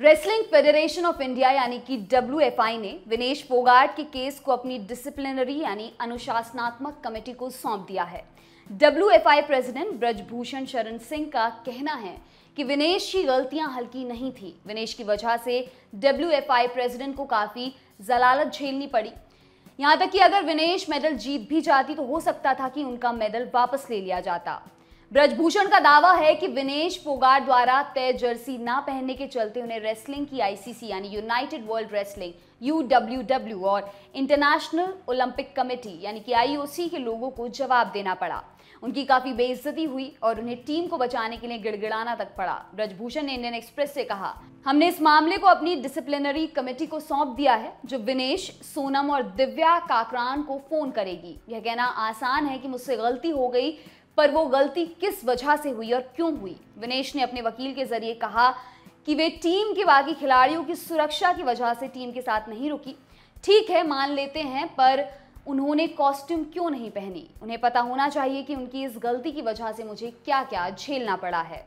Wrestling federation of India यानी कि WFI ने विनेश फोगाट के केस को अपनी डिसिप्लिनरी यानी अनुशासनात्मक कमेटी को सौंप दिया है। WFI प्रेसिडेंट ब्रजभूषण शरण सिंह का कहना है कि विनेश की गलतियां हल्की नहीं थी। विनेश की वजह से WFI प्रेसिडेंट को काफी जलालत झेलनी पड़ी। यहां तक कि अगर विनेश मेडल जीत भी जाती तो हो सकता था कि उनका मेडल वापस ले लिया जाता। ब्रजभूषण का दावा है कि विनेश फोगाट द्वारा तय जर्सी ना पहनने के चलते उन्हें रेसलिंग की ICC यानी यूनाइटेड वर्ल्ड रेसलिंग UWW और इंटरनेशनल ओलंपिक कमेटी यानी कि IOC के लोगों को जवाब देना पड़ा। उनकी काफी बेइज्जती हुई और उन्हें टीम को बचाने के लिए गिड़गिड़ाना तक पड़ा। ब्रजभूषण ने इंडियन एक्सप्रेस से कहा, हमने इस मामले को अपनी डिसिप्लिनरी कमेटी को सौंप दिया है जो विनेश, सोनम और दिव्या काकरान को फोन करेगी। यह कहना आसान है कि मुझसे गलती हो गई, पर वो गलती किस वजह से हुई और क्यों हुई। विनेश ने अपने वकील के जरिए कहा कि वे टीम के बाकी खिलाड़ियों की सुरक्षा की वजह से टीम के साथ नहीं रुकी। ठीक है, मान लेते हैं, पर उन्होंने कॉस्ट्यूम क्यों नहीं पहनी? उन्हें पता होना चाहिए कि उनकी इस गलती की वजह से मुझे क्या क्या झेलना पड़ा है।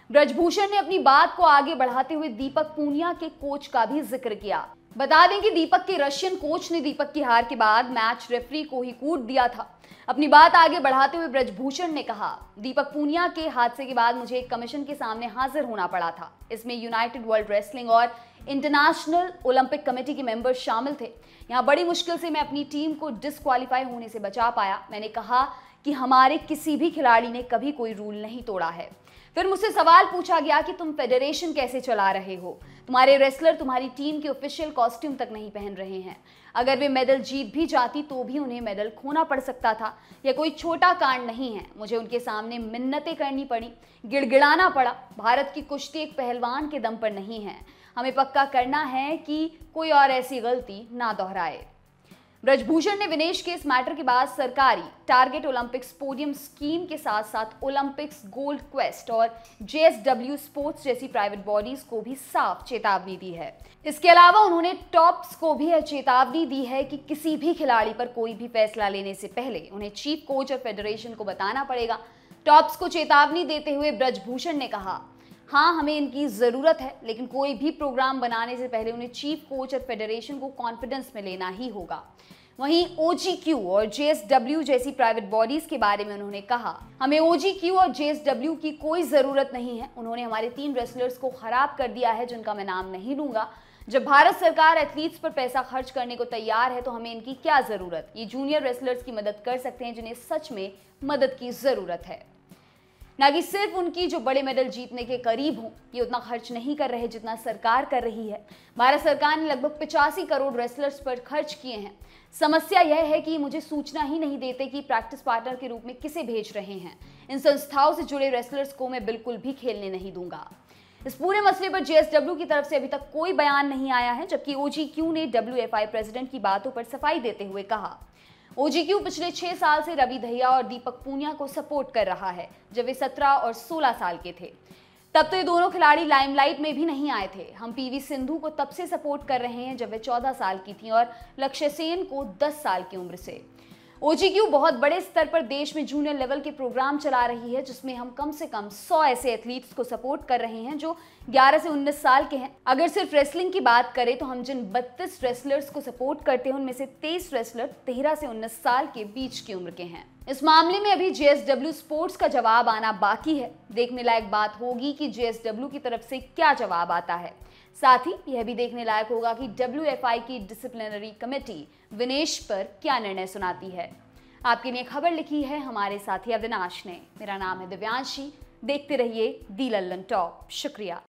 ब्रजभूषण ने अपनी बात को आगे बढ़ाते हुए दीपक पूनिया के कोच का भी जिक्र किया। बता दें कि दीपक के रशियन कोच ने दीपक की हार के बाद मैच रेफरी को ही कूट दिया था। अपनी बात आगे बढ़ाते हुए ब्रजभूषण ने कहा, दीपक पूनिया के हादसे के बाद मुझे एक कमीशन के सामने हाजिर होना पड़ा था। इसमें यूनाइटेड वर्ल्ड रेसलिंग और इंटरनेशनल ओलंपिक कमेटी के मेंबर शामिल थे। यहाँ बड़ी मुश्किल से मैं अपनी टीम को डिस्क्वालीफाई होने से बचा पाया। मैंने कहा कि हमारे किसी भी खिलाड़ी ने कभी कोई रूल नहीं तोड़ा है। फिर मुझसे सवाल पूछा गया कि तुम फेडरेशन कैसे चला रहे हो? तुम्हारे रेसलर तुम्हारी टीम के ऑफिशियल कॉस्ट्यूम तक नहीं पहन रहे हैं। अगर वे मेडल जीत भी जाती तो भी उन्हें मेडल खोना पड़ सकता था। यह कोई छोटा कांड नहीं है। मुझे उनके सामने मिन्नतें करनी पड़ी, गिड़गिड़ाना पड़ा। भारत की कुश्ती एक पहलवान के दम पर नहीं है। हमें पक्का करना है कि कोई और ऐसी गलती ना दोहराए। ब्रजभूषण ने विनेश के इस मैटर के बाद सरकारी टारगेट ओलंपिक्स पोडियम स्कीम के साथ साथ ओलंपिक्स गोल्ड क्वेस्ट और JSW स्पोर्ट्स जैसी प्राइवेट बॉडीज को भी साफ चेतावनी दी है। इसके अलावा उन्होंने टॉप्स को भी चेतावनी दी है कि किसी भी खिलाड़ी पर कोई भी फैसला लेने से पहले उन्हें चीफ कोच और फेडरेशन को बताना पड़ेगा। टॉप्स को चेतावनी देते हुए ब्रजभूषण ने कहा, हाँ, हमें इनकी ज़रूरत है, लेकिन कोई भी प्रोग्राम बनाने से पहले उन्हें चीफ कोच और फेडरेशन को कॉन्फिडेंस में लेना ही होगा। वहीं OGQ और JSW जैसी प्राइवेट बॉडीज के बारे में उन्होंने कहा, हमें OGQ और JSW की कोई ज़रूरत नहीं है। उन्होंने हमारे 3 रेसलर्स को खराब कर दिया है, जिनका मैं नाम नहीं लूंगा। जब भारत सरकार एथलीट्स पर पैसा खर्च करने को तैयार है तो हमें इनकी क्या ज़रूरत? ये जूनियर रेसलर्स की मदद कर सकते हैं जिन्हें सच में मदद की ज़रूरत है, ना कि सिर्फ उनकी जो बड़े मेडल जीतने के करीब हों। ये उतना खर्च नहीं कर रहे जितना सरकार कर रही है। भारत सरकार ने लगभग 85 करोड़ रेसलर्स पर खर्च किए हैं। समस्या यह है कि मुझे सूचना ही नहीं देते कि प्रैक्टिस पार्टनर के रूप में किसे भेज रहे हैं। इन संस्थाओं से जुड़े रेसलर्स को मैं बिल्कुल भी खेलने नहीं दूंगा। इस पूरे मसले पर JSW की तरफ से अभी तक कोई बयान नहीं आया है, जबकि OGQ ने WFI प्रेसिडेंट की बातों पर सफाई देते हुए कहा, OGQ पिछले 6 साल से रवि दहिया और दीपक पूनिया को सपोर्ट कर रहा है। जब वे 17 और 16 साल के थे तब तो ये दोनों खिलाड़ी लाइमलाइट में भी नहीं आए थे। हम PV सिंधु को तब से सपोर्ट कर रहे हैं जब वे 14 साल की थी और लक्ष्य सेन को 10 साल की उम्र से। OGQ बहुत बड़े स्तर पर देश में जूनियर लेवल के प्रोग्राम चला रही है, जिसमें हम कम से कम 100 ऐसे एथलीट्स को सपोर्ट कर रहे हैं जो 11 से 19 साल के हैं। अगर सिर्फ रेसलिंग की बात करें तो हम जिन 32 रेसलर्स को सपोर्ट करते हैं उनमें से 23 रेसलर 13 से 19 साल के बीच की उम्र के हैं। इस मामले में अभी JSW स्पोर्ट्स का जवाब आना बाकी है। देखने लायक बात होगी कि JSW की तरफ से क्या जवाब आता है। साथ ही यह भी देखने लायक होगा कि WFI की डिसिप्लिनरी कमेटी विनेश पर क्या निर्णय सुनाती है। आपके लिए खबर लिखी है हमारे साथी अविनाश ने। मेरा नाम है दिव्यांशी। देखते रहिए दी लल्लन टॉप। शुक्रिया।